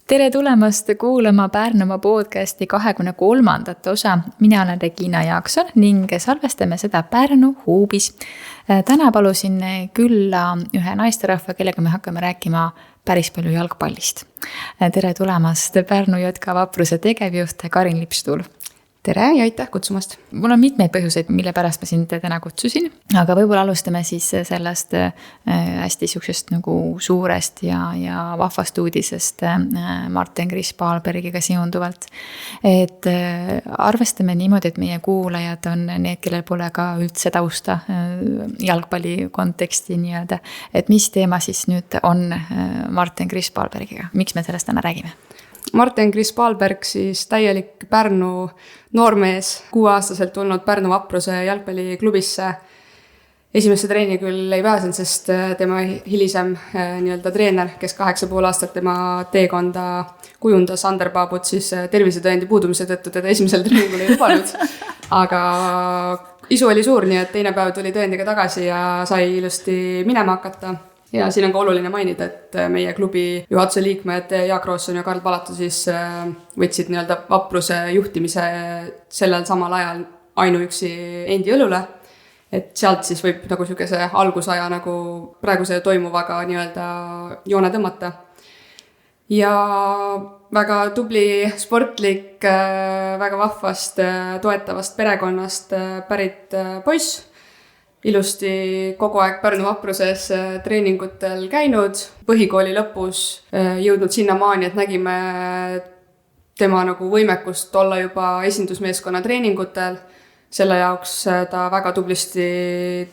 Tere tulemast kuulama Pärnumaa podcasti 23. osa. Mina olen Regina Jaakson ning salvestame seda Pärnu Huubis. Täna palusin külla ühe naisterahva, kellega me hakkame rääkima päris palju jalgpallist. Tere tulemast Pärnu JK Vapruse tegevjuht Karin Lipstuul. Tere ja aitäh kutsumast. Mul on mitmeid põhjuseid, mille pärast ma sind täna kutsusin, aga võib-olla alustame siis sellest hästi sihukesest nagu suurest ja vahvast uudisest Marten Kriss-Pahlbergiga seonduvalt. Et arvestame niimoodi, et meie kuulajad on need, kellel pole ka üldse tausta jalgpalli konteksti nii-öelda. Et mis teema siis nüüd on Marten Kriss-Pahlbergiga? Miks me sellest täna räägime? Marten Kriss-Pahlberg siis täielik Pärnu noormees, 6-aastaselt tulnud Pärnu Vapruse jalgpalliklubisse. Esimesse treeni küll ei pääsenud, sest tema hilisem nii-öelda treener, kes 8,5 aastat tema teekonda kujundas, Ander Paabut, siis tervisetõendi puudumise tõttu teda esimesel treeningul ei lubanud. Aga isu oli suur, nii et teine päev tuli tõendiga tagasi ja sai ilusti minema hakata. Ja siin on ka oluline mainida, et meie klubi juhatuse liikmed Jaak Roosson ja Karl Palatu siis võtsid nii-öelda Vapruse juhtimise sellel samal ajal ainuüksi endi õlule. Et sealt siis võib nagu sükese algusaja nagu praeguse toimuvaga nii-öelda joone tõmmata. Ja väga tubli sportlik, väga vahvast, toetavast perekonnast pärit poiss. Ilusti kogu aeg Pärnu Vapruses treeningutel käinud, põhikooli lõpus jõudnud sinna maani, et nägime tema nagu võimekust olla juba esindusmeeskonna treeningutel. Selle jaoks ta väga tublisti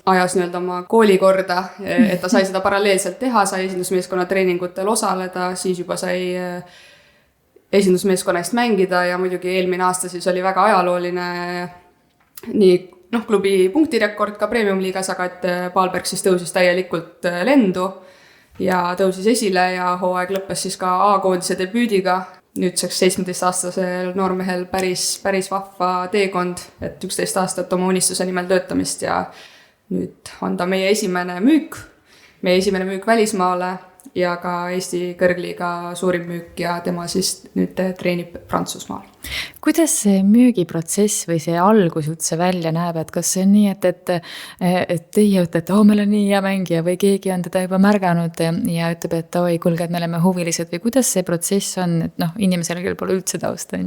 ajas nii-öelda oma kooli korda, et ta sai seda paralleelselt teha, sai esindusmeeskonna treeningutel osaleda, siis juba sai esindusmeeskonna eest mängida ja muidugi eelmine aasta siis oli väga ajalooline nii klubi punktirekord ka premium-liigas, aga et Pahlberg siis tõusis täielikult lendu ja tõusis esile ja hooaeg lõppes siis ka A-koondise debüüdiga. Nüüdseks 17-aastasel noormehel päris vahva teekond, et 11 aastat oma unistuse nimel töötamist ja nüüd on ta meie esimene müük välismaale ja ka Eesti kõrgliiga suurim müük ja tema siis nüüd treenib Prantsusmaal. Kuidas see müügiprotsess või see algus üldse välja näeb, et kas see on nii, et teie ütlete, et meil on nii hea mängija või keegi on teda juba märganud ja ütleb, et oi, kuulge, et me oleme huvilised või kuidas see protsess on, et inimesel, kellel pole üldse tausta?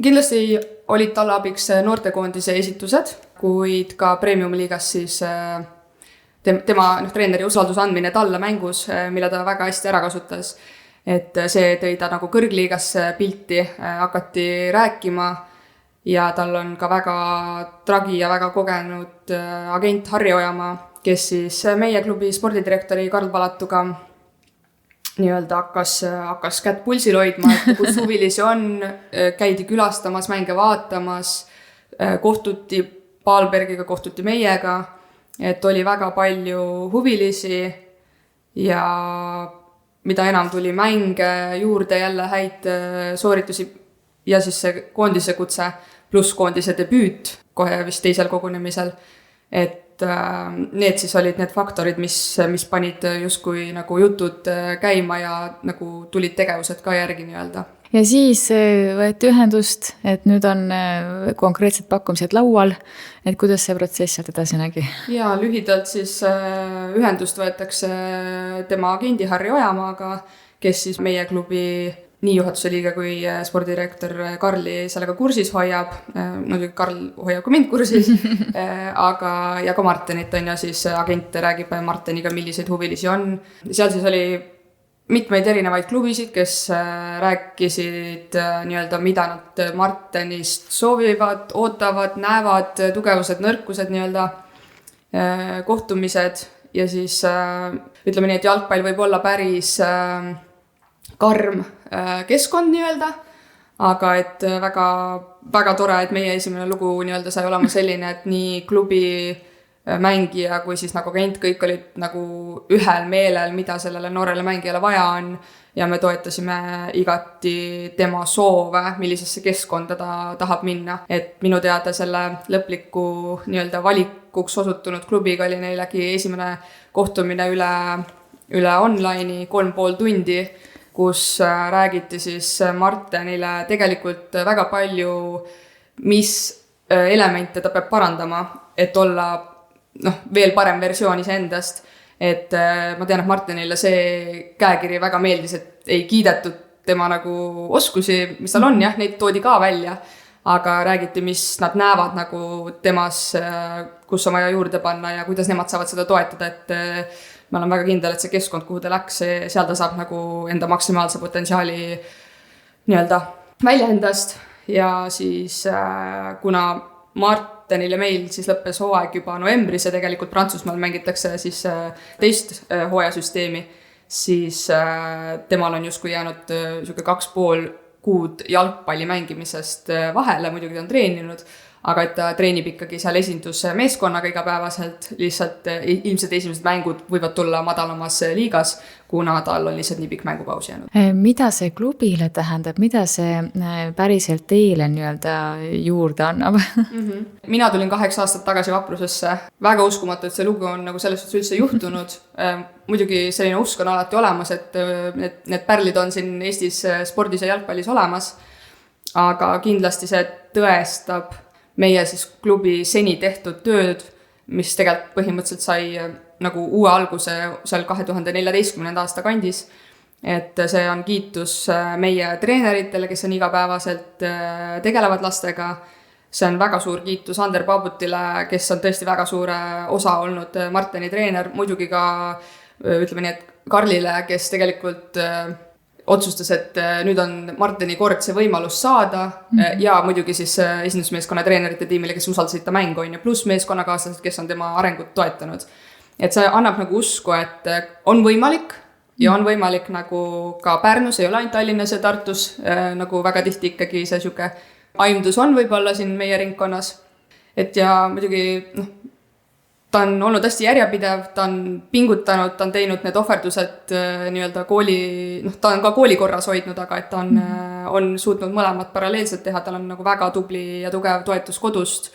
Kindlasti olid talle abiks noortekoondise esitused, kuid ka premium-liigas siis tema treeneri usalduse andmine talle mängus, mille ta väga hästi ära kasutas. Et see tõi ta nagu kõrgliigasse pilti, hakati rääkima ja tal on ka väga tragi ja väga kogenud agent Harri Ojamaa, kes siis meie klubi spordidirektori Karl Palatuga nii-öelda hakkas kätt pulsil hoidma, et kus huvilisi on, käidi külastamas, mänge vaatamas, kohtuti Pahlbergiga, kohtuti meiega, et oli väga palju huvilisi ja mida enam tuli mänge juurde jälle häid sooritusi ja siis see koondise kutse pluss koondise debüüt kohe vist teisel kogunemisel. Et need siis olid need faktorid, mis panid justkui nagu jutud käima ja nagu tulid tegevused ka järgi nii-öelda. Ja siis võeti ühendust, et nüüd on konkreetsed pakkumised laual, et kuidas see protsess sealt edasi nägi? Ja lühidalt siis ühendust võetakse tema agendi Harri Ojamaaga, kes siis meie klubi nii juhatuse liige kui spordidirektor Karli sellega kursis hoiab. Karl hoiab ka mind kursis, aga ja ka Martenit on ja siis agent räägib Marteniga, milliseid huvilisi on. Seal siis oli mitmeid erinevaid klubisid, kes rääkisid nii-öelda, mida nad Martenist soovivad, ootavad, näevad, tugevused, nõrkused nii-öelda, kohtumised ja siis ütleme nii, et jalgpall võib olla päris karm keskkond nii-öelda, aga et väga, väga tore, et meie esimene lugu nii-öelda sai olema selline, et nii klubi mängija kui siis nagu agent, kõik olid nagu ühel meelel, mida sellele noorele mängijale vaja on ja me toetasime igati tema soove, millisesse keskkonda ta tahab minna. Et minu teada selle lõpliku nii-öelda valikuks osutunud klubiga oli neilegi esimene kohtumine üle üle online'i 3,5 tundi, kus räägiti siis Martenile tegelikult väga palju, mis elemente ta peab parandama, et olla veel parem versioon iseendast. Et ma tean, et Martenile see käekiri väga meeldis, et ei kiidetud tema nagu oskusi, mis tal on, jah, neid toodi ka välja, aga räägiti, mis nad näevad nagu temas, kus on vaja juurde panna ja kuidas nemad saavad seda toetada, et ma olen väga kindel, et see keskkond, kuhu ta läks, seal ta saab nagu enda maksimaalse potentsiaali nii-öelda väljendast ja siis kuna Martenil ja meil siis lõppes hooaeg juba novembris ja tegelikult Prantsusmaal mängitakse siis teist hooajasüsteemi, siis temal on justkui jäänud 2,5 kuud jalgpalli mängimisest vahele, muidugi ta on treeninud, aga et ta treenib ikkagi seal esindusmeeskonnaga igapäevaselt, lihtsalt ilmselt esimesed mängud võivad tulla madalamas liigas, kuna tal on lihtsalt nii pikk mängupaus jäänud. Mida see klubile tähendab, mida see päriselt teile nii-öelda juurde annab? Mina tulin 8 aastat tagasi Vaprusesse. Väga uskumatu, et see lugu on nagu selles suhtes üldse juhtunud. Muidugi selline usk on alati olemas, et need pärlid on siin Eestis spordis ja jalgpallis olemas, aga kindlasti see tõestab meie siis klubi seni tehtud tööd, mis tegelikult põhimõtteliselt sai nagu uue alguse seal 2014. aasta kandis. Et see on kiitus meie treeneritele, kes on igapäevaselt tegelevad lastega. See on väga suur kiitus Ander Paabutile, kes on tõesti väga suure osa olnud Marteni treener, muidugi ka ütleme nii, et Karlile, kes tegelikult otsustas, et nüüd on Marteni kord see võimalus saada ja muidugi siis esindusmeeskonna treenerite tiimile, kes usaldasid ta mängu, pluss meeskonnakaaslased, kes on tema arengut toetanud. Et see annab nagu usku, et on võimalik ja on võimalik nagu ka Pärnus, ei ole ainult Tallinnas ja Tartus, nagu väga tihti ikkagi see siuke aimdus on võib-olla siin meie ringkonnas. Et ja muidugi ta on olnud hästi järjepidev, ta on pingutanud, ta on teinud need ohverdused nii-öelda kooli, ta on ka kooli korras hoidnud, aga et ta on suutnud mõlemad paralleelselt teha, tal on nagu väga tubli ja tugev toetus kodust,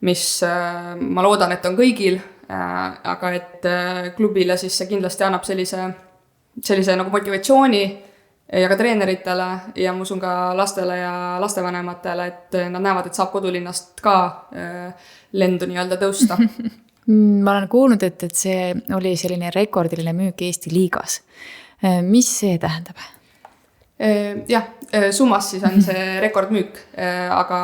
mis ma loodan, et on kõigil, aga et klubile siis see kindlasti annab sellise nagu motivatsiooni ja ka treeneritele ja ma usun ka lastele ja lastevanematele, et nad näevad, et saab kodulinnast ka lendu nii-öelda tõusta. Ma olen kuulnud, et see oli selline rekordiline müük Eesti liigas. Mis see tähendab? Jah, summas siis on see rekordmüük, aga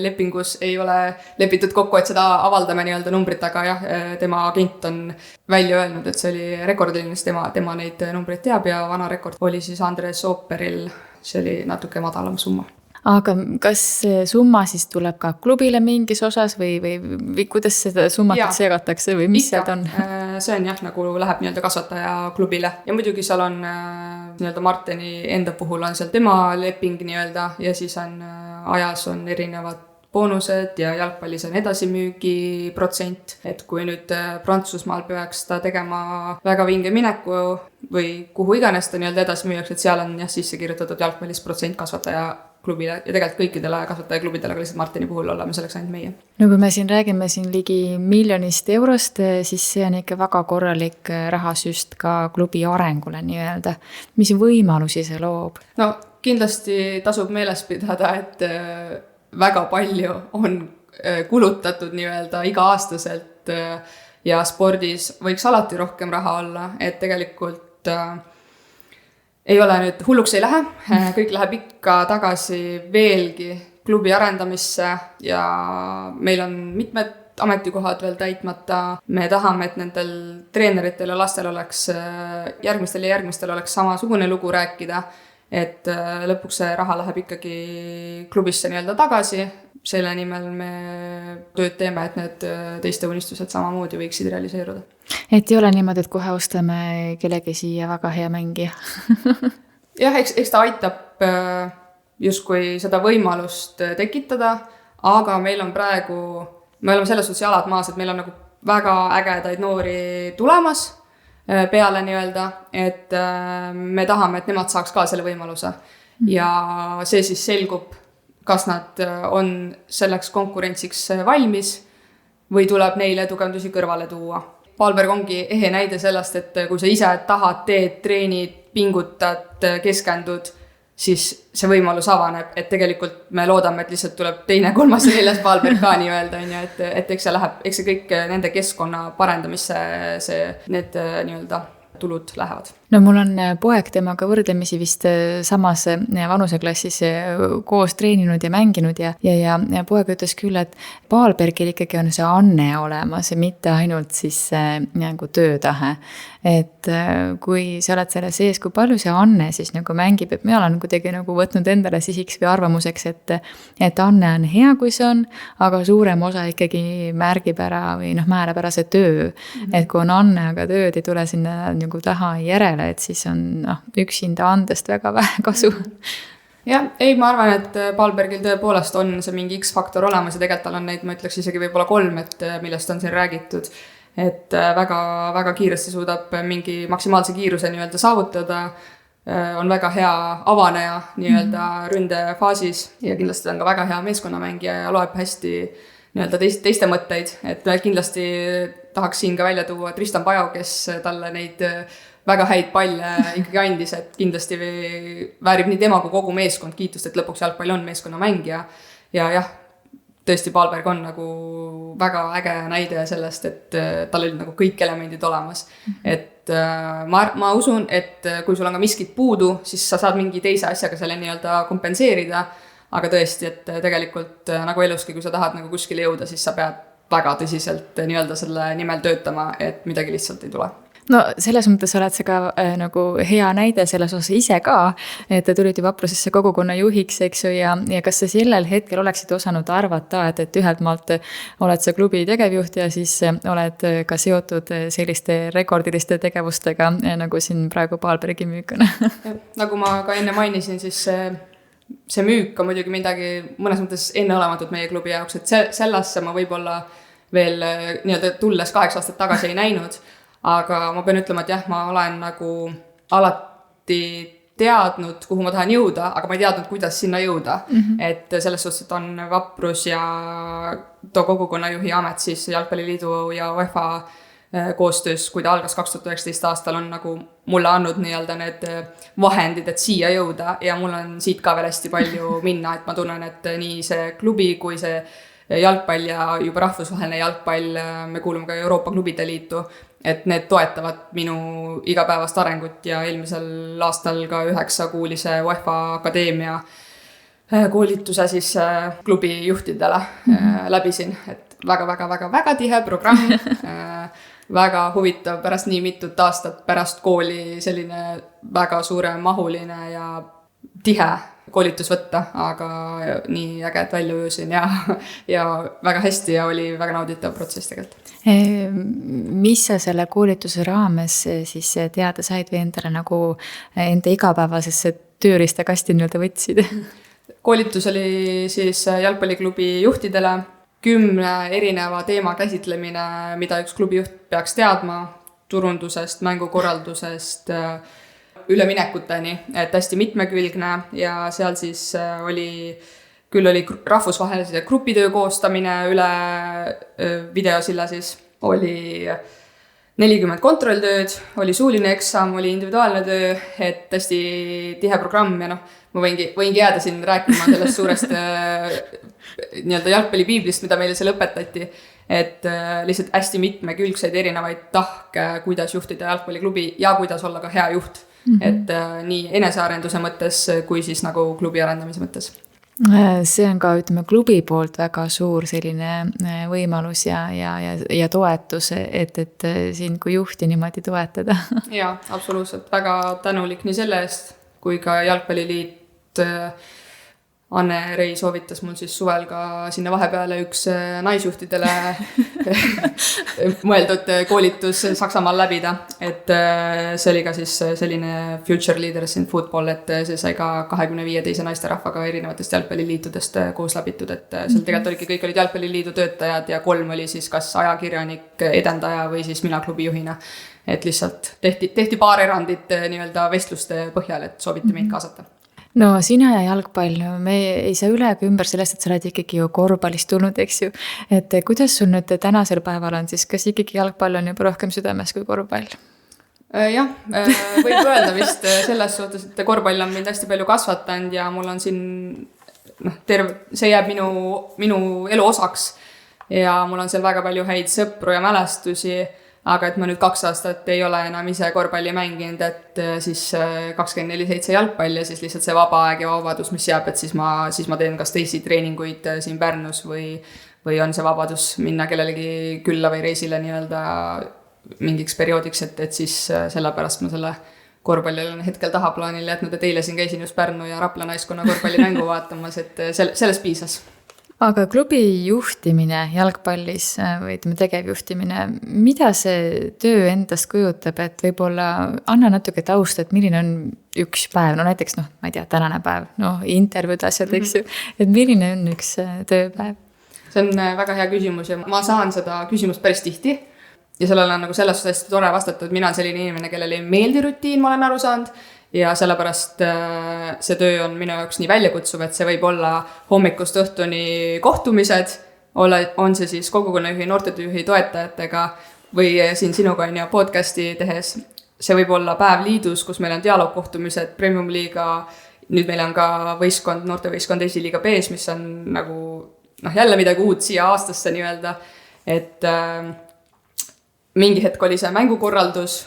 lepingus ei ole lepitud kokku, et seda avaldame nii-öelda numbrit, aga jah, tema agent on välja öelnud, et see oli rekordiline, tema neid numbreid teab ja vana rekord oli siis Andres Ooperil, see oli natuke madalam summa. Aga kas summa siis tuleb ka klubile mingis osas või kuidas seda summat segatakse või mis sealt on? See on jah, nagu läheb nii-öelda kasvataja klubile ja muidugi seal on nii-öelda Marteni enda puhul on seal tema leping nii-öelda ja siis on ajas on erinevad boonused ja jalgpallis on edasimüügi protsent, et kui nüüd Prantsusmaal peaks ta tegema väga vinge mineku või kuhu iganes ta nii-öelda edasi müüaks, et seal on jah sisse kirjutatud jalgpallis protsent kasvataja klubile ja tegelikult kõikidele kasvatajaklubidele, aga lihtsalt Martini puhul oleme selleks ainult meie. No kui me siin räägime ligi 1 miljonist eurost, siis see on ikka väga korralik rahasüst ka klubi arengule nii-öelda. Mis võimalusi see loob? No kindlasti tasub meeles pidada, et väga palju on kulutatud nii-öelda iga-aastaselt ja spordis võiks alati rohkem raha olla, et tegelikult ei ole nüüd hulluks ei lähe, kõik läheb ikka tagasi veelgi klubi arendamisse ja meil on mitmed ametikohad veel täitmata. Me tahame, et nendel treeneritel ja lastel oleks järgmistel oleks samasugune lugu rääkida, et lõpuks see raha läheb ikkagi klubisse nii-öelda tagasi. Selle nimel me tööd teeme, et need teiste unistused samamoodi võiksid realiseeruda. Et ei ole niimoodi, et kohe ostame kellegi siia väga hea mängija? Jah, eks ta aitab justkui seda võimalust tekitada, aga meil on praegu, me oleme selles suhtes jalad maas, et meil on nagu väga ägedaid noori tulemas peale nii-öelda, et me tahame, et nemad saaks ka selle võimaluse. Ja see siis selgub, kas nad on selleks konkurentsiks valmis või tuleb neile tugevdusi kõrvale tuua. Pahlberg ongi ehe näide sellest, et kui sa ise tahad, teed, treenid, pingutad, keskendud, siis see võimalus avaneb, et tegelikult me loodame, et lihtsalt tuleb teine, kolmas ja neljas Pahlberg ka nii-öelda, et eks see kõik nende keskkonna parendamisse need nii-öelda tulud lähevad. No mul on poeg temaga võrdlemisi vist samas vanuseklassis koos treeninud ja mänginud ja poeg ütles küll, et Pahlbergil ikkagi on see anne olemas ja mitte ainult siis nagu töötahe. Et kui sa oled selle sees, kui palju see anne siis nagu mängib, et mina olen kuidagi nagu võtnud endale sihiks või arvamuseks, et anne on hea, kui see on, aga suurem osa ikkagi märgib ära või määrab ära see töö. Et kui on anne, aga tööd ei tule sinna nagu taha järele, et siis on üksinda andest väga vähe kasu. Jah, ma arvan, et Pahlbergil tõepoolest on see mingi X-faktor olemas ja tegelikult tal on neid, ma ütleks isegi võib-olla 3, millest on siin räägitud, et väga kiiresti suudab mingi maksimaalse kiiruse nii-öelda saavutada, on väga hea avaneja nii-öelda ründefaasis ja kindlasti on ka väga hea meeskonnamängija ja loeb hästi nii-öelda teiste mõtteid, et kindlasti tahaks siin ka välja tuua Tristan Pajau, kes talle neid väga häid palle ikkagi andis, et kindlasti väärib nii tema kui kogu meeskond kiitust, et lõpuks jalgpall on meeskonnamängija ja jah, tõesti Pahlberg on nagu väga äge näide sellest, et tal oli nagu kõik elemendid olemas. Et ma usun, et kui sul on ka miskit puudu, siis sa saad mingi teise asjaga selle nii-öelda kompenseerida, aga tõesti, et tegelikult nagu eluski, kui sa tahad nagu kuskile jõuda, siis sa pead väga tõsiselt nii-öelda selle nimel töötama, et midagi lihtsalt ei tule. No selles mõttes oled sa ka nagu hea näide selles osas ise ka, et tulid ju Vaprusesse kogukonna juhiks, eks ju, ja kas sa sellel hetkel oleksid osanud arvata, et ühelt maalt oled sa klubi tegevjuht ja siis oled ka seotud selliste rekordiliste tegevustega, nagu siin praegu Pahlbergi müük on? Nagu ma ka enne mainisin, siis see müük on muidugi midagi mõnes mõttes enneolematut meie klubi jaoks, et sellesse ma võib-olla veel nii-öelda tulles 8 aastat tagasi ei näinud. Aga ma pean ütlema, et jah, ma olen nagu alati teadnud, kuhu ma tahan jõuda, aga ma ei teadnud, kuidas sinna jõuda. Et selles suhtes, et on Vaprus ja too kogukonnajuhi amet siis Jalgpalliliidu ja UEFA koostöös, kui ta algas 2019 aastal, on nagu mulle andnud nii-öelda need vahendid, et siia jõuda ja mul on siit ka veel hästi palju minna, et ma tunnen, et nii see klubi kui see jalgpall ja juba rahvusvaheline jalgpall, me kuulume ka Euroopa klubide liitu, et need toetavad minu igapäevast arengut ja eelmisel aastal ka 9-kuulise UEFA akadeemia koolituse siis klubi juhtidele läbisin, et väga tihe programm, väga huvitav pärast nii mitut aastat pärast kooli selline väga suure mahuline ja tihe koolitus võtta, aga nii äge, et välja ujusin ja väga hästi ja oli väga nauditav protsess tegelikult. Mis sa selle koolituse raames siis teada said või endale nagu enda igapäevasesse tööriistakasti nii-öelda võtsid? Koolitus oli siis jalgpalliklubi juhtidele 10 erineva teema käsitlemine, mida üks klubi juht peaks teadma, turundusest, mängukorraldusest, üleminekuteni, et hästi mitmekülgne ja seal siis oli rahvusvahelise grupitöö koostamine üle videosilla siis, oli 40 kontrolltööd, oli suuline eksam, oli individuaalne töö, et hästi tihe programm ja ma võingi jääda siin rääkima sellest suurest nii-öelda jalgpallipiiblist, mida meile seal õpetati, et lihtsalt hästi mitmekülgseid erinevaid tahke, kuidas juhtida jalgpalliklubi ja kuidas olla ka hea juht. Et nii enesearenduse mõttes kui siis nagu klubi arendamise mõttes. See on ka, ütleme, klubi poolt väga suur selline võimalus ja toetus, et siin kui juhti niimoodi toetada. Jaa, absoluutselt. Väga tänulik nii selle eest, kui ka Jalgpalliliit Anne-Rei soovitas mul siis suvel ka sinna vahepeale üks naisjuhtidele mõeldud koolitus Saksamaal läbida, et see oli ka siis selline Future Leaders in Football, et see sai ka 25 teise naisterahvaga erinevatest jalgpalliliitudest koos läbitud, et seal tegelikult olidki kõik olid jalgpalliliidu töötajad ja 3 oli siis kas ajakirjanik, edendaja või siis mina klubi juhina, et lihtsalt tehti paar erandit nii-öelda vestluste põhjal, et sooviti meid kaasata. no sina ja jalgpall, no me ei saa üle ega ümber sellest, et sa oled ikkagi ju korvpallist tulnud, eks ju. Et kuidas sul nüüd tänasel päeval on siis, kas ikkagi jalgpall on juba rohkem südames kui korvpall? Jah, võib öelda vist selles suhtes, et korvpall on mind hästi palju kasvatanud ja mul on siin see jääb minu elu osaks ja mul on seal väga palju häid sõpru ja mälestusi, aga et ma nüüd 2 aastat ei ole enam ise korvpalli mänginud, et siis 24/7 jalgpall ja siis lihtsalt see vaba aeg ja vabadus, mis jääb, et siis ma teen kas teisi treeninguid siin Pärnus või on see vabadus minna kellelegi külla või reisile nii-öelda mingiks perioodiks, et siis sellepärast ma selle korvpalli olen hetkel tahaplaanil jätnud, et eile siin käisin just Pärnu ja Rapla naiskonna korvpallimängu vaatamas, et sellest piisas. Aga klubi juhtimine jalgpallis või ütleme tegevjuhtimine, mida see töö endast kujutab, et võib-olla anna natuke tausta, et milline on üks päev, no näiteks ma ei tea, tänane päev, intervjuud asjad, eks ju, et milline on üks tööpäev? See on väga hea küsimus ja ma saan seda küsimust päris tihti ja sellele on nagu selles suhtes hästi tore vastata, et mina on selline inimene, kellele ei meeldi rutiin, ma olen aru saanud ja sellepärast see töö on minu jaoks nii väljakutsuv, et see võib olla hommikust õhtuni kohtumised, on see siis kogukonnajuhi, noortetööjuhi toetajatega või siin sinuga on ju podcasti tehes. See võib olla päev liidus, kus meil on dialoogkohtumised Premium liiga, nüüd meil on ka võistkond, noortevõistkond esiliiga B-s, mis on nagu jälle midagi uut siia aastasse nii-öelda, et mingi hetk oli see mängukorraldus,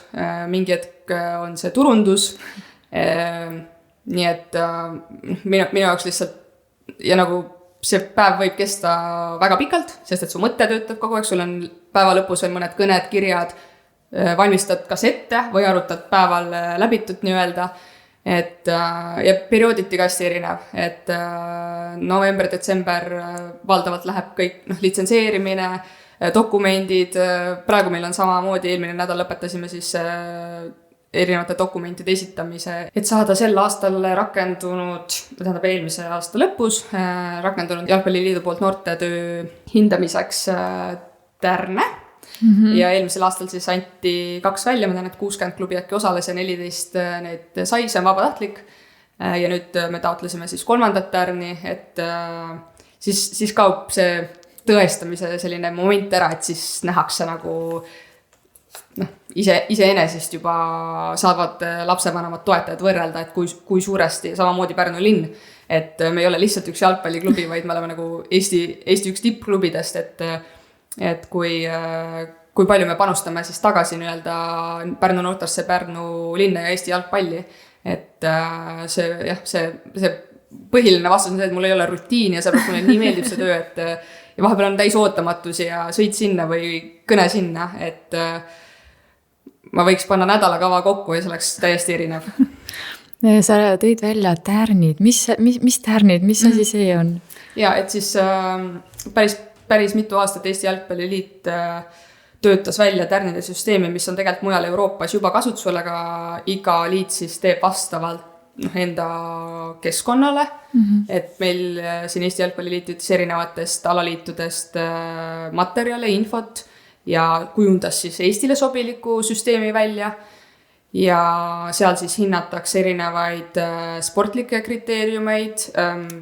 mingi hetk on see turundus, nii et minu jaoks lihtsalt ja nagu see päev võib kesta väga pikalt, sest et su mõte töötab kogu aeg, sul on päeva lõpus veel mõned kõned, kirjad, valmistad kas ette või arutad päeval läbitut nii-öelda, et ja periooditi ka hästi erinev, et november, detsember valdavalt läheb kõik litsenseerimine, dokumendid, praegu meil on samamoodi, eelmine nädal lõpetasime siis erinevate dokumentide esitamise, et saada sel aastal rakendunud, tähendab eelmise aasta lõpus, rakendunud Jalgpalliliidu poolt noortetöö hindamiseks tärne ja eelmisel aastal siis anti 2 välja, ma tean, et 60 klubi äkki osales ja 14 neid sai, see on vabatahtlik ja nüüd me taotlesime siis 3. tärni, et siis kaob see tõestamise selline moment ära, et siis nähakse nagu iseenesest juba saavad lapsevanemad toetajad võrrelda, et kui suuresti, samamoodi Pärnu linn, et me ei ole lihtsalt üks jalgpalliklubi, vaid me oleme nagu Eesti üks tippklubidest, et kui palju me panustame siis tagasi nii-öelda Pärnu noortesse, Pärnu linna ja Eesti jalgpalli, et see põhiline vastus on see, et mul ei ole rutiini ja sellepärast mulle nii meeldib see töö, et ja vahepeal on täis ootamatus ja sõit sinna või kõne sinna, et ma võiks panna nädalakava kokku ja see oleks täiesti erinev. Sa tõid välja tärnid, mis tärnid, mis asi see on? Ja, et siis päris mitu aastat Eesti Jalgpalliliit töötas välja tärnide süsteemi, mis on tegelikult mujal Euroopas juba kasutusel, aga iga liit siis teeb vastavalt enda keskkonnale, et meil siin Eesti Jalgpalliliit ütles erinevatest alaliitudest materjale, infot ja kujundas siis Eestile sobiliku süsteemi välja ja seal siis hinnatakse erinevaid sportlikke kriteeriumeid,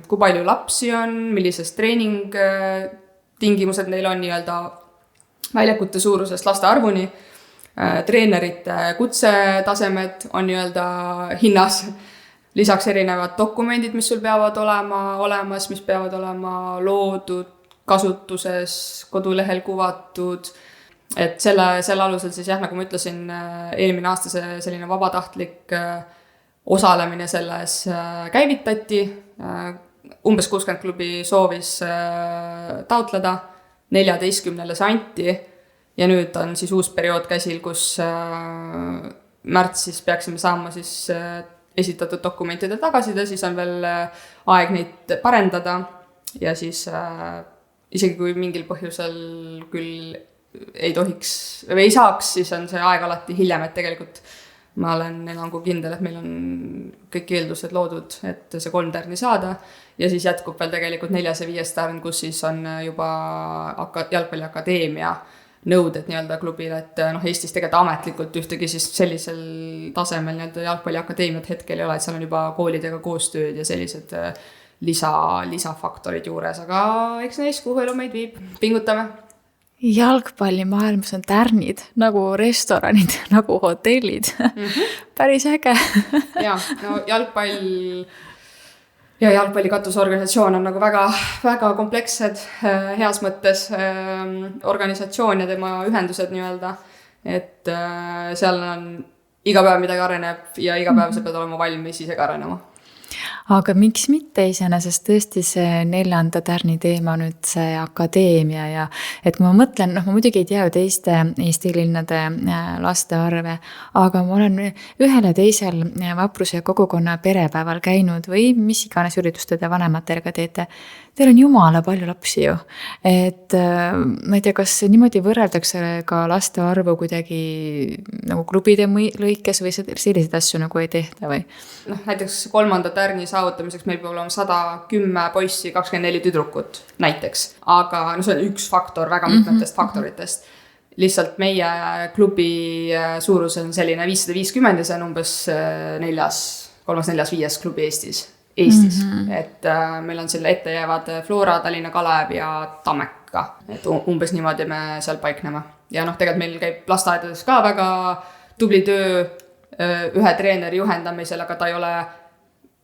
kui palju lapsi on, millisest treening tingimused neil on nii-öelda väljakute suurusest laste arvuni, treenerite kutsetasemed on nii-öelda hinnas, lisaks erinevad dokumendid, mis sul peavad olema olemas, mis peavad olema loodud, kasutuses, kodulehel kuvatud, et selle alusel siis nagu ma ütlesin, eelmine aasta see selline vabatahtlik osalemine selles käivitati, umbes 60 klubi soovis taotleda, 14-le see anti ja nüüd on siis uus periood käsil, kus märtsis peaksime saama siis esitatud dokumentide tagasiside, siis on veel aeg neid parendada ja siis isegi kui mingil põhjusel küll ei tohiks või ei saaks, siis on see aeg alati hiljem, et tegelikult ma olen enam kui kindel, et meil on kõik eeldused loodud, et see 3 tärni saada ja siis jätkub veel tegelikult 4. ja 5. tärn, kus siis on juba Jalgpalliakadeemia nõuded nii-öelda klubile, et noh, Eestis tegelikult ametlikult ühtegi siis sellisel tasemel nii-öelda jalgpalliakadeemiat hetkel ei ole, et seal on juba koolidega koostööd ja sellised lisafaktorid juures, aga eks näis, kuhu elu meid viib, pingutame. Jalgpallimaailmas on tärnid nagu restoranid, nagu hotellid. Päris äge. Ja, no jalgpalli katusorganisatsioon on nagu väga, väga komplekssed heas mõttes organisatsioon ja tema ühendused nii-öelda, et seal on iga päev midagi areneb ja iga päev sa pead olema valmis ise ka arenema. Aga miks mitte iseenesest tõesti see 4. tärni teema nüüd see akadeemia ja et kui ma mõtlen, noh ma muidugi ei tea ju teiste Eesti linnade laste arve, aga ma olen ühel ja teisel vapruse kogukonna perepäeval käinud või mis iganes üritused te vanematega teete. Teil on jumala palju lapsi ju. Et ma ei tea, kas niimoodi võrreldakse ka laste arvu kuidagi nagu klubide lõikes või selliseid asju nagu ei tehta või? Noh, näiteks 3. tärni saavutamiseks meil peab olema 110 poissi, 24 tüdrukut näiteks. Aga no see on üks faktor väga mitmetest faktoritest. Lihtsalt meie klubi suurus on selline 550 ja see on umbes 3., 4., 5. klubi Eestis. Et meil on selle ette jäävad Flora, Tallinna Kalev ja Tammeka. Et umbes niimoodi me seal paikneme. Ja noh, tegelikult meil käib lasteaedades ka väga tubli töö ühe treeneri juhendamisel, aga ta ei ole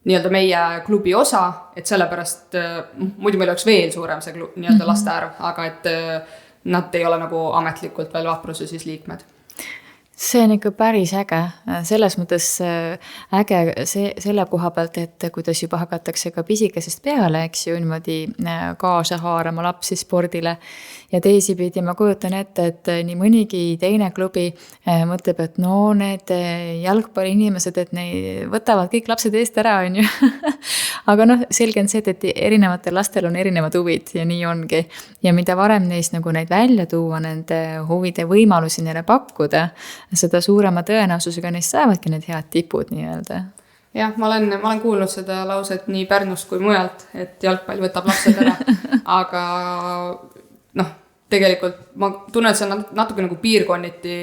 nii-öelda meie klubi osa, et sellepärast muidu meil oleks veel suurem see nii-öelda laste arv, aga et nad ei ole nagu ametlikult veel vapruse siis liikmed. See on ikka päris äge, selles mõttes äge selle koha pealt, et kuidas juba hakatakse ka pisikesest peale, eks ju, niimoodi kaasa haarama lapsi spordile. Ja teisipidi ma kujutan ette, et nii mõnigi teine klubi mõtleb, et no need jalgpalliinimesed, et neid võtavad kõik lapsed eest ära, on ju. Aga noh, selge on see, et erinevatel lastel on erinevad huvid ja nii ongi. Ja mida varem neist nagu neid välja tuua, nende huvide võimalusi neile pakkuda, seda suurema tõenäosusega neist saavadki need head tipud nii-öelda. Jah, ma olen kuulnud seda lauset nii Pärnust kui mujalt, et jalgpall võtab lapsed ära, aga noh, tegelikult ma tunnen, et see on natuke nagu piirkonniti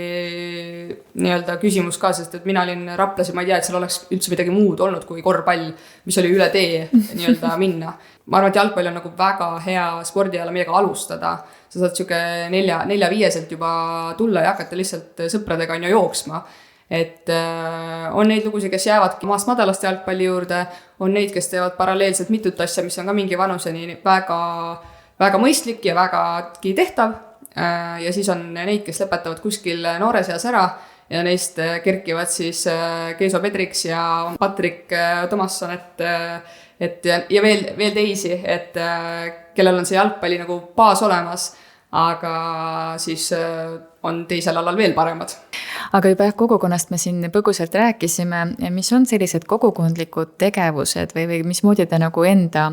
nii-öelda küsimus ka, sest et mina olin Raplas ja ma ei tea, et seal oleks üldse midagi muud olnud kui korvpall, mis oli üle tee nii-öelda minna. Ma arvan, et jalgpall on nagu väga hea spordiala, millega alustada. Sa saad siuke 4-5 juba tulla ja hakata lihtsalt sõpradega on ju jooksma. Et on neid lugusid, kes jäävadki maast madalast jalgpalli juurde, on neid, kes teevad paralleelselt mitut asja, mis on ka mingi vanuseni väga, väga mõistlik ja vägagi tehtav. Ja siis on neid, kes lõpetavad kuskil noore seas ära ja neist kerkivad siis Keiso Pedriks ja Patrik Tomasson, ja veel teisi, et kellel on see jalgpalli nagu baas olemas, aga siis on teisel alal veel paremad. Aga juba kogukonnast me siin põgusalt rääkisime, mis on sellised kogukondlikud tegevused või mismoodi te nagu enda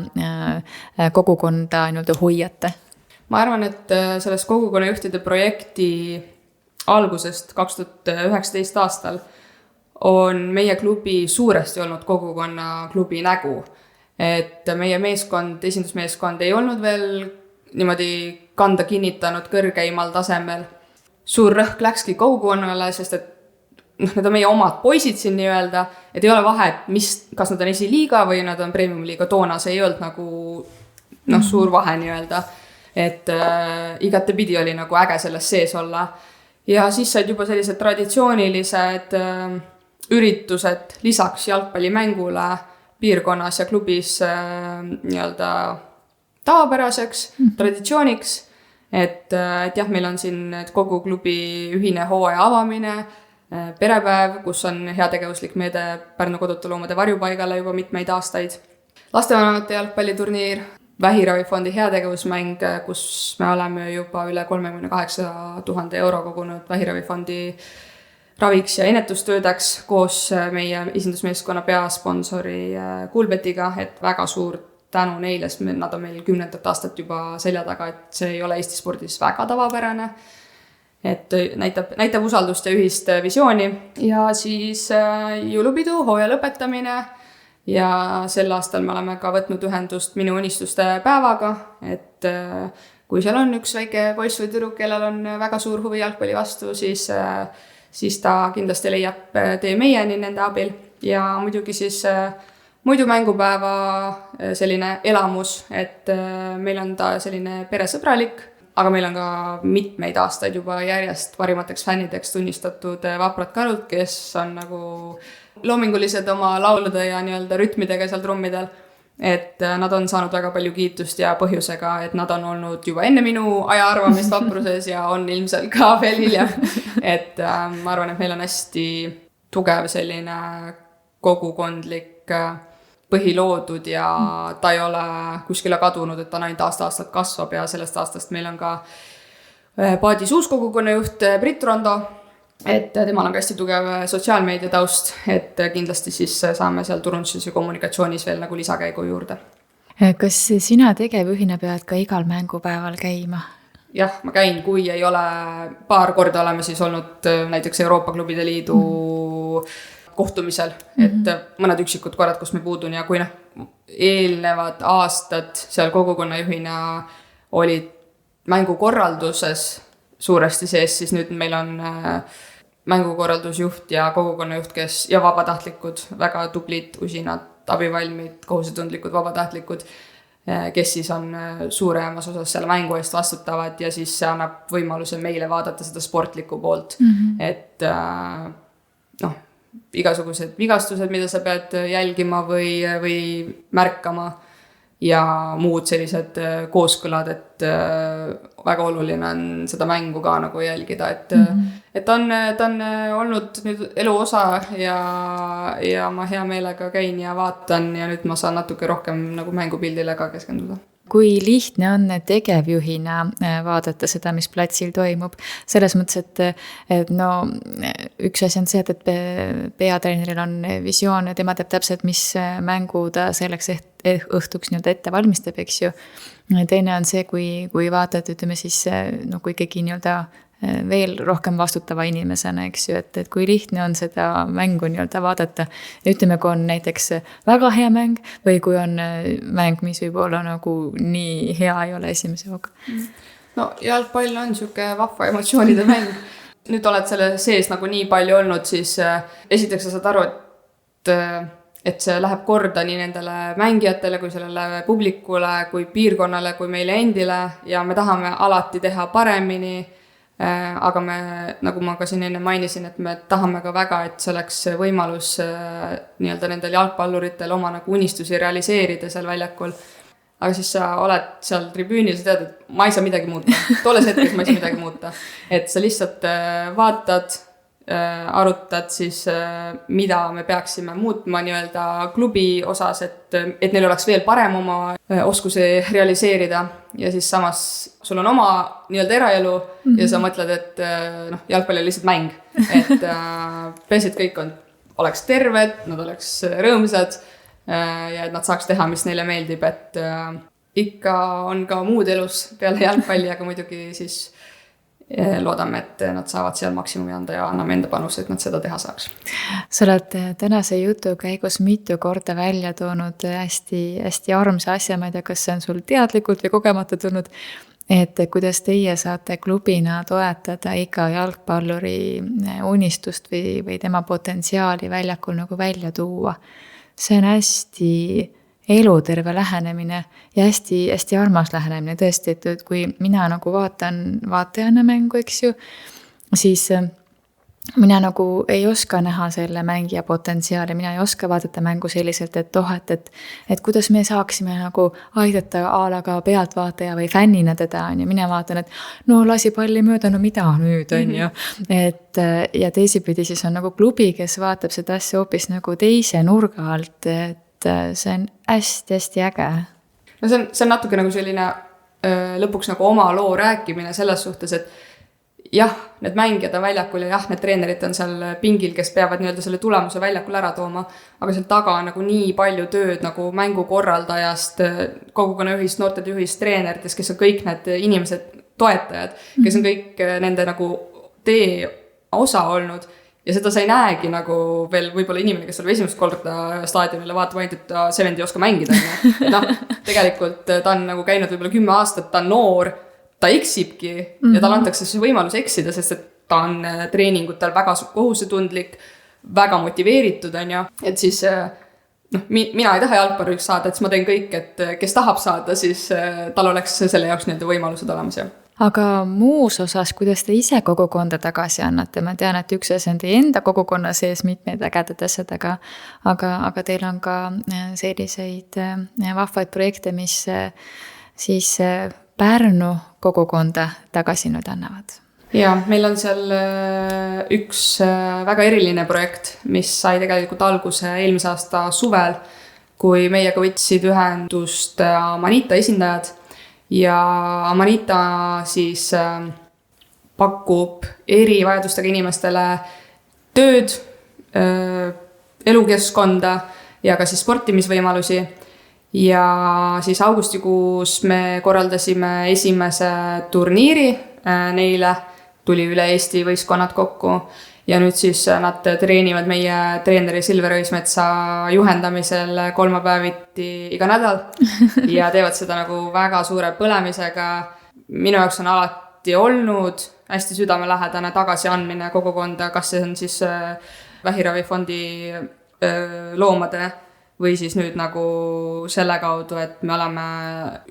kogukonda ainult hoiate? Ma arvan, et sellest kogukonnajuhtide projekti algusest 2019 aastal on meie klubi suuresti olnud kogukonna klubi nägu. Et meie meeskond, esindusmeeskond ei olnud veel niimoodi kanda kinnitanud kõrgeimal tasemel. Suur rõhk läkski kogukonnale, sest et need on meie omad poisid siin nii-öelda, et ei ole vahet, kas nad on esiliiga või nad on premium-liiga, toona see ei olnud nagu suur vahe nii-öelda. Et igate pidi oli nagu äge selles sees olla. Ja siis said juba sellised traditsioonilised üritused lisaks jalgpallimängule piirkonnas ja klubis nii-öelda tavapäraseks, traditsiooniks, et jah, meil on siin kogu klubi ühine hooaja avamine, perepäev, kus on heategevuslik meede Pärnu kodutu loomade varjupaigale juba mitmeid aastaid, lastevanemate jalgpalliturniir, Vähiravifondi heategevusmäng, kus me oleme juba üle 38,000 euro kogunud Vähiravifondi raviks ja ennetustöödeks koos meie esindusmeeskonna peasponsori Kuulbetiga, et väga suur tänu neile, sest nad on meil 10. aastat juba selja taga, et see ei ole Eesti spordis väga tavapärane, et näitab usaldust ja ühist visiooni. Ja siis jõulupidu, hooaja lõpetamine ja sel aastal me oleme ka võtnud ühendust minu unistuste päevaga, et kui seal on üks väike poiss või tüdruk, kellel on väga suur huvi jalgpalli vastu, siis ta kindlasti leiab tee meieni nende abil ja muidugi siis muidu mängupäeva selline elamus, et meil on ta selline peresõbralik, aga meil on ka mitmeid aastaid juba järjest parimateks fännideks tunnistatud vaprad karud, kes on nagu loomingulised oma laulude ja nii-öelda rütmidega seal trummidel. Et nad on saanud väga palju kiitust ja põhjusega, et nad on olnud juba enne minu aja arvamist vapruses ja on ilmselt ka veel hiljem. Et ma arvan, et meil on hästi tugev selline kogukondlik põhiloodud ja ta ei ole kuskile kadunud, et ta on ainult aasta-aastalt kasvab ja sellest aastast meil on ka Paadis uuskogukonna juht Brit Rondo, et temal on ka hästi tugev sotsiaalmeedia taust, et kindlasti siis saame seal turunduses ja kommunikatsioonis veel nagu lisakäigu juurde. Kas sina tegevjuhina pead ka igal mängupäeval käima? Jah, ma käin, kui ei ole, paar korda oleme siis olnud näiteks Euroopa Klubide Liidu kohtumisel, et mõned üksikud korrad, kus me puudun ja kui eelnevad aastad seal kogukonnajuhina olid mängukorralduses suuresti sees, siis nüüd meil on mängukorraldusjuht ja kogukonnajuht, ja vabatahtlikud, väga tublid, usinad, abivalmid, kohusetundlikud vabatahtlikud, kes siis on suuremas osas selle mängu eest vastutavad ja siis see annab võimaluse meile vaadata seda sportlikku poolt, et igasugused vigastused, mida sa pead jälgima või märkama ja muud sellised kooskõlad, et väga oluline on seda mängu ka nagu jälgida, et ta on olnud nüüd elu osa ja ma hea meelega käin ja vaatan ja nüüd ma saan natuke rohkem nagu mängupildile ka keskenduda. Kui lihtne on tegevjuhina vaadata seda, mis platsil toimub? Selles mõttes, et no üks asi on see, et peatreeneril on visioon ja tema teab täpselt, mis mängu ta selleks õhtuks nii-öelda ette valmistab, eks ju. Teine on see, kui vaatad, ütleme siis, no kui ikkagi nii-öelda veel rohkem vastutava inimesena, eks ju, et kui lihtne on seda mängu nii-öelda vaadata. Ütleme, kui on näiteks väga hea mäng või kui on mäng, mis võib olla nagu nii hea ei ole esimese hooga. No jalgpall on siuke vahva emotsioonide mäng. Nüüd oled selle sees nagu nii palju olnud, siis esiteks sa saad aru, et see läheb korda nii nendele mängijatele kui sellele publikule, kui piirkonnale, kui meile endile ja me tahame alati teha paremini. Aga me, nagu ma ka siin enne mainisin, et me tahame ka väga, et see oleks võimalus nii-öelda nendel jalgpalluritel oma nagu unistusi realiseerida seal väljakul. Aga siis sa oled seal tribüünil, sa tead, et ma ei saa midagi muuta. Tolles hetkes ma ei saa midagi muuta. Et sa lihtsalt vaatad, arutad siis, mida me peaksime muutma nii-öelda klubi osas, et neil oleks veel parem oma oskusi realiseerida ja siis samas sul on oma nii-öelda eraelu ja sa mõtled, et jalgpall on lihtsalt mäng, et peaasi, et kõik oleks terved, nad oleks rõõmsad ja et nad saaks teha, mis neile meeldib, et ikka on ka muud elus peale jalgpalli, aga muidugi siis loodame, et nad saavad seal maksimumi anda ja anname enda panus, et nad seda teha saaks. Sa oled tänase jutu käigus mitu korda välja toonud hästi, hästi armsa asja, ma ei tea, kas see on sul teadlikult või kogemata tulnud, et kuidas teie saate klubina toetada iga jalgpalluri unistust või tema potentsiaali väljakul nagu välja tuua. See on hästi eluterve lähenemine ja hästi, hästi armas lähenemine tõesti, et kui mina nagu vaatan vaatajana mängu, eks ju, siis mina nagu ei oska näha selle mängija potentsiaali, mina ei oska vaadata mängu selliselt, et kuidas me saaksime nagu aidata aalaga pealtvaataja või fännina teda, on ju, mina vaatan, et no lasi palli mööda, no mida nüüd, on ju, et ja teisipidi siis on nagu klubi, kes vaatab seda asja hoopis nagu teise nurga alt, see on hästi-hästi äge. No see on natuke nagu selline lõpuks nagu oma loo rääkimine selles suhtes, et jah, need mängijad on väljakul ja jah, need treenerid on seal pingil, kes peavad nii-öelda selle tulemuse väljakul ära tooma, aga seal taga on nagu nii palju tööd nagu mängukorraldajast, kogukonnajuhist, noortejuhist, treeneritest, kes on kõik need inimesed, toetajad, kes on kõik nende nagu tee osa olnud. Ja seda sa ei näegi nagu veel võib-olla inimene, kes oli esimest korda staadionile vaatab ainult, et see vend ei oska mängida. No, tegelikult ta on nagu käinud võib-olla 10 aastat, ta on noor, ta eksibki ja talle antakse siis võimalus eksida, sest et ta on treeningutel väga kohusetundlik, väga motiveeritud, on ju, et siis mina ei taha jalgpalluriks saada, et siis ma teen kõik, et kes tahab saada, siis tal oleks selle jaoks nii-öelda võimalused olemas. Aga muus osas, kuidas te ise kogukonda tagasi annate? Ma tean, et üks asi on teie enda kogukonna sees mitmeid ägedad asjad, aga teil on ka selliseid vahvaid projekte, mis siis Pärnu kogukonda tagasi nüüd annavad. Ja meil on seal üks väga eriline projekt, mis sai tegelikult alguse eelmise aasta suvel, kui meiega võtsid ühendust Amanita esindajad ja Amanita siis pakub erivajadustega inimestele tööd, elukeskkonda ja ka siis sportimisvõimalusi. Ja siis augustikuus me korraldasime esimese turniiri neile, tuli üle Eesti võistkonnad kokku ja nüüd siis nad treenivad meie treeneri Silver Õismetsa juhendamisel kolmapäeviti iga nädal ja teevad seda nagu väga suure põlemisega. Minu jaoks on alati olnud hästi südamelähedane tagasiandmine kogukonda, kas see on siis vähiravifondi loomade või siis nüüd nagu selle kaudu, et me oleme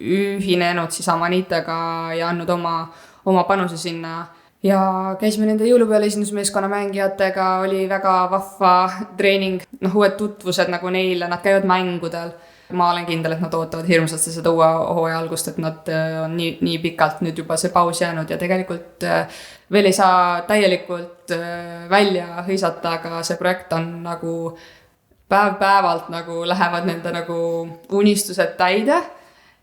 ühinenud siis Amanitega ja andnud oma panuse sinna. Ja käisime nende jõulupeale esindusmeeskonna mängijatega, oli väga vahva treening, uued tutvused nagu neile, nad käivad mängudel. Ma olen kindel, et nad ootavad hirmsasti seda uue hooaja algust, et nad on nii pikalt nüüd juba see paus jäänud ja tegelikult veel ei saa täielikult välja hõisata, aga see projekt on nagu päev-päevalt nagu lähevad nende nagu unistused täide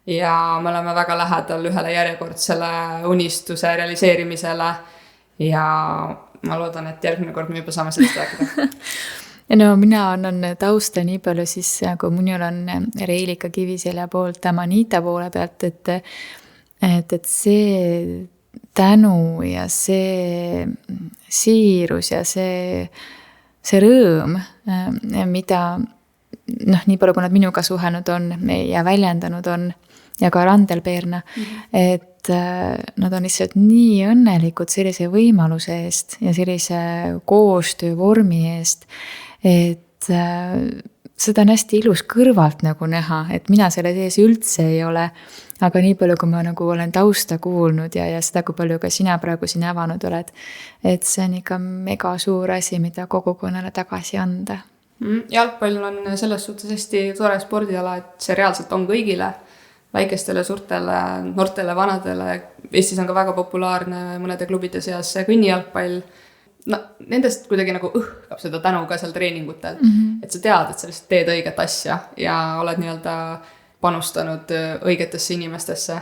ja me oleme väga lähedal ühele järjekordsele unistuse realiseerimisele ja ma loodan, et järgmine kord me juba saame sellest rääkida. No mina annan tausta nii palju siis, kui minul on Reilika Kiviselja poolt Amanita poole pealt, et see tänu ja see siirus ja see rõõm, mida nii palju, kui nad minuga suhelnud on ja väljendanud on, ja ka Randel Peerna, et nad on lihtsalt nii õnnelikud sellise võimaluse eest ja sellise koostöövormi eest, et seda on hästi ilus kõrvalt nagu näha, et mina selle sees üldse ei ole, aga nii palju, kui ma nagu olen tausta kuulnud ja seda, kui palju ka sina praegu siin avanud oled, et see on ikka mega suur asi, mida kogukonnale tagasi anda. Jalgpall on selles suhtes hästi tore spordiala, et see reaalselt on kõigile, väikestele, suurtele, noortele, vanadele. Eestis on ka väga populaarne mõnede klubide seas kõnnijalgpall. Nendest kuidagi nagu õhkab seda tänu ka seal treeningutel, et sa tead, et sa lihtsalt teed õiget asja ja oled nii-öelda panustanud õigetesse inimestesse.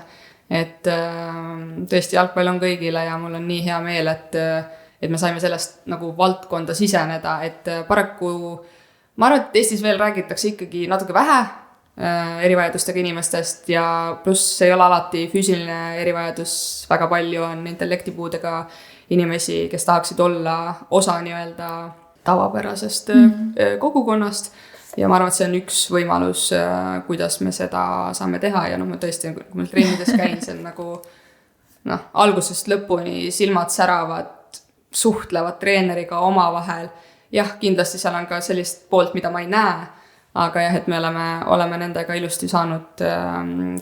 Et tõesti jalgpall on kõigile ja mul on nii hea meel, et me saime sellest nagu valdkonda siseneda, et paraku ma arvan, et Eestis veel räägitakse ikkagi natuke vähe erivajadustega inimestest ja pluss ei ole alati füüsiline erivajadus, väga palju on intellektipuudega inimesi, kes tahaksid olla osa nii-öelda tavapärasest kogukonnast ja ma arvan, et see on üks võimalus, kuidas me seda saame teha ja ma tõesti, kui ma treenides käin, see on nagu algusest lõpuni silmad säravad, suhtlevad treeneriga omavahel. Jah, kindlasti seal on ka sellist poolt, mida ma ei näe, aga jah, et me oleme nendega ilusti saanud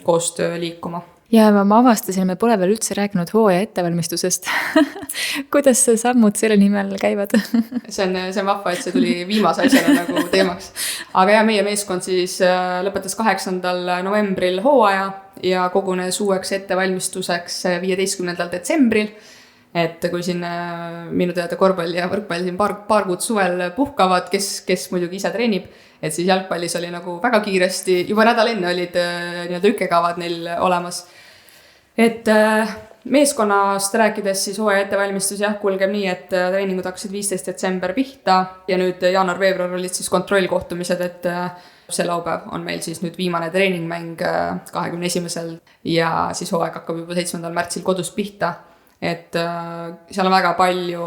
koostöö liikuma. Ja ma avastasin, me pole veel üldse rääkinud hooaja ettevalmistusest. Kuidas sammud selle nimel käivad? See on vahva, et see tuli viimase asjana nagu teemaks. Aga jah, meie meeskond siis lõpetas 8. novembril hooaja ja kogunes uueks ettevalmistuseks 15. detsembril. Et kui siin minu teada korvpall ja võrkpall siin paar kuud suvel puhkavad, kes muidugi ise treenib, et siis jalgpallis oli nagu väga kiiresti, juba nädal enne olid nii-öelda ükekavad neil olemas. Et meeskonnast rääkides siis hooaja ettevalmistus jah, kulgeb nii, et treeningud hakkasid 15. detsember pihta ja nüüd jaanuar-veebruar olid siis kontrollkohtumised, et see laupäev on meil siis nüüd viimane treeningmäng 21. ja siis hooaeg hakkab juba 7. märtsil kodus pihta. Et seal on väga palju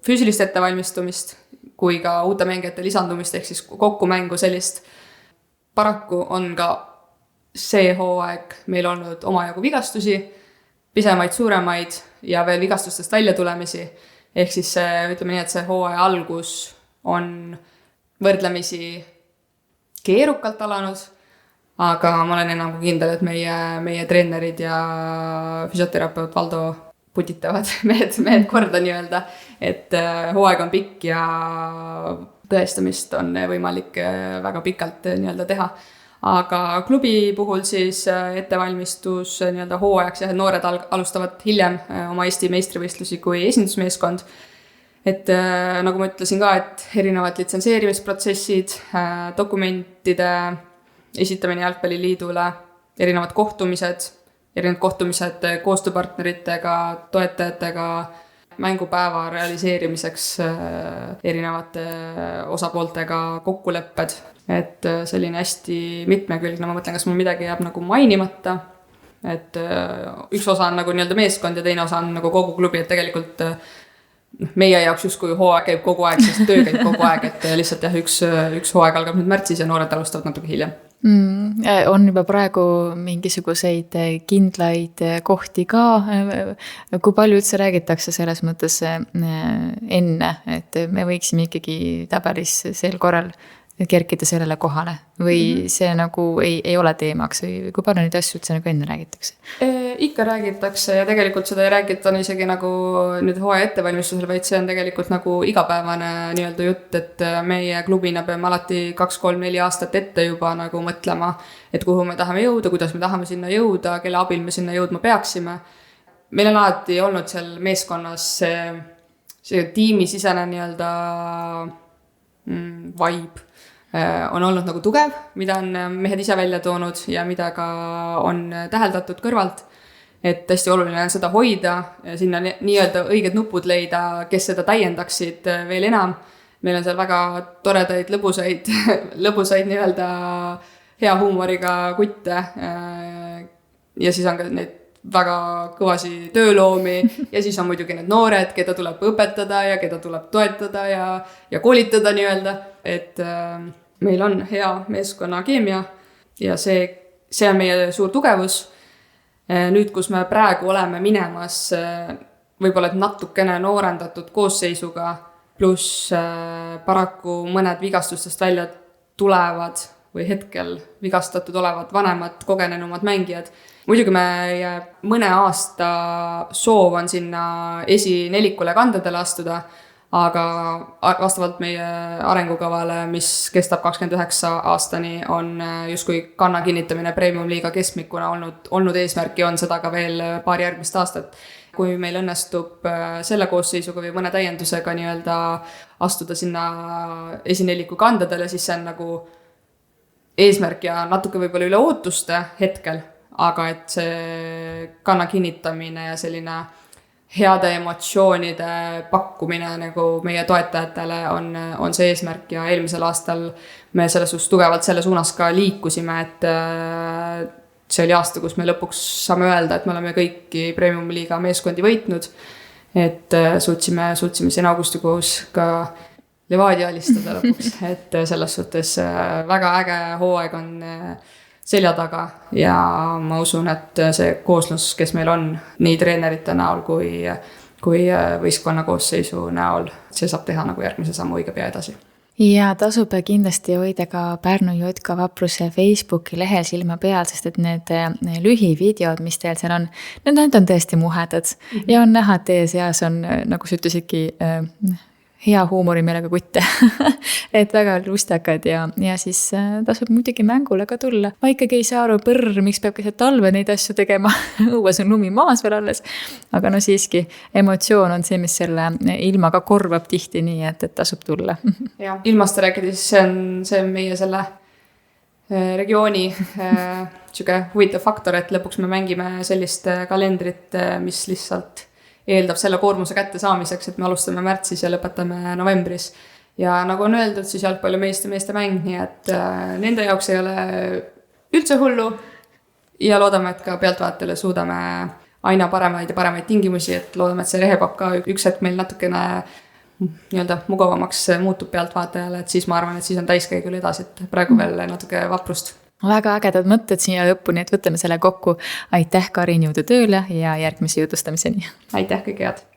füüsilist ettevalmistumist kui ka uute mängijate lisandumist ehk siis kokkumängu sellist. Paraku on ka see hooaeg meil olnud omajagu vigastusi, pisemaid, suuremaid ja veel vigastustest välja tulemisi. Ehk siis ütleme nii, et see hooaja algus on võrdlemisi keerukalt alanud, aga ma olen enam kui kindel, et meie treenerid ja füsioterapeut Valdo putitavad mehed korda nii-öelda, et hooaeg on pikk ja tõestamist on võimalik väga pikalt nii-öelda teha. Aga klubi puhul siis ettevalmistus nii-öelda hooajaks ja noored alustavad hiljem oma Eesti meistrivõistlusi kui esindusmeeskond. Et nagu ma ütlesin ka, et erinevad litsenseerimisprotsessid, dokumentide esitamine Jalgpalliliidule, erinevad kohtumised koostööpartneritega, toetajatega, mängupäeva realiseerimiseks erinevate osapooltega kokkulepped. Et selline hästi mitmekülgne, ma mõtlen, kas mul midagi jääb nagu mainimata. Et üks osa on nagu nii-öelda meeskond ja teine osa on nagu kogu klubi, et tegelikult meie jaoks justkui hooaeg käib kogu aeg, sest töö käib kogu aeg, et lihtsalt jah, üks hooaeg algab nüüd märtsis ja noored alustavad natuke hiljem. On juba praegu mingisuguseid kindlaid kohti ka, kui palju üldse räägitakse selles mõttes enne, et me võiksime ikkagi tabelis sel korral kerkida sellele kohale või see nagu ei ole teemaks või kui palju neid asju üldse nagu enne räägitakse? Ikka räägitakse ja tegelikult seda ei räägita isegi nagu nüüd hooaja ettevalmistusel, vaid see on tegelikult nagu igapäevane nii-öelda jutt, et meie klubina peame alati 2-3-4 aastat ette juba nagu mõtlema, et kuhu me tahame jõuda, kuidas me tahame sinna jõuda, kelle abil me sinna jõudma peaksime. Meil on alati olnud seal meeskonnas see tiimisisene nii-öelda vibe on olnud nagu tugev, mida on mehed ise välja toonud ja mida ka on täheldatud kõrvalt, et hästi oluline on seda hoida ja sinna nii-öelda õiged nupud leida, kes seda täiendaksid veel enam. Meil on seal väga toredaid, lõbusaid nii-öelda hea huumoriga kutte ja siis on ka neid väga kõvasi tööloomi ja siis on muidugi need noored, keda tuleb õpetada ja keda tuleb toetada ja koolitada nii-öelda, et meil on hea meeskonna keemia ja see on meie suur tugevus. Nüüd, kus me praegu oleme minemas võib-olla natukene noorendatud koosseisuga, pluss paraku mõned vigastustest välja tulevad või hetkel vigastatud olevad vanemad, kogenenumad mängijad. Muidugi meie mõne aasta soov on sinna esinelikule kandadele astuda, aga vastavalt meie arengukavale, mis kestab 29 aastani, on justkui kanna kinnitamine Premium-liiga keskmikuna olnud eesmärk ja on seda ka veel paari järgmist aastat. Kui meil õnnestub selle koosseisuga või mõne täiendusega nii-öelda astuda sinna esineliku kandadele, siis see on nagu eesmärk ja natuke võib-olla üle ootuste hetkel, aga et see kanna kinnitamine ja selline heade emotsioonide pakkumine nagu meie toetajatele on see eesmärk ja eelmisel aastal me selles suhtes tugevalt selle suunas ka liikusime, et see oli aasta, kus me lõpuks saame öelda, et me oleme kõiki Premium-liiga meeskondi võitnud, et suutsime siin augustikuus ka Levadia alistada lõpuks, et selles suhtes väga äge hooaeg on selja taga ja ma usun, et see kooslus, kes meil on nii treenerite näol kui võistkonna koosseisu näol, see saab teha nagu järgmise sammu õige pea edasi. Ja tasub kindlasti hoida ka Pärnu JK Vapruse Facebooki lehel silma peal, sest et need lühivideod, mis teil seal on, need on tõesti muhedad ja on näha, et teie seas on, nagu sa ütlesidki, hea huumorimeelega kutte, et väga lustakad ja siis tasub muidugi mängule ka tulla. Ma ikkagi ei saa aru miks peab keset talve neid asju tegema, õues on lumi maas veel alles, aga no siiski emotsioon on see, mis selle ilma ka korvab tihti nii, et tasub tulla. Ja ilmast rääkides, see on meie selle regiooni huvitav faktor, et lõpuks me mängime sellist kalendrit, mis lihtsalt eeldab selle koormuse kätte saamiseks, et me alustame märtsis ja lõpetame novembris. Ja nagu on öeldud, siis jalgpalli meeste mäng, nii et nende jaoks ei ole üldse hullu ja loodame, et ka pealtvaatajale suudame aina paremaid ja paremaid tingimusi, et loodame, et see rehepapp ka üks hetk meil natukene nii-öelda mugavamaks muutub pealtvaatajale, et siis ma arvan, et siis on täiskäigul edasi, et praegu veel natuke vaprust. väga ägedad mõtted siia lõppu, nii et võtame selle kokku. Aitäh, Karin, jõudu tööle ja järgmise jutustamiseni. aitäh, kõike head!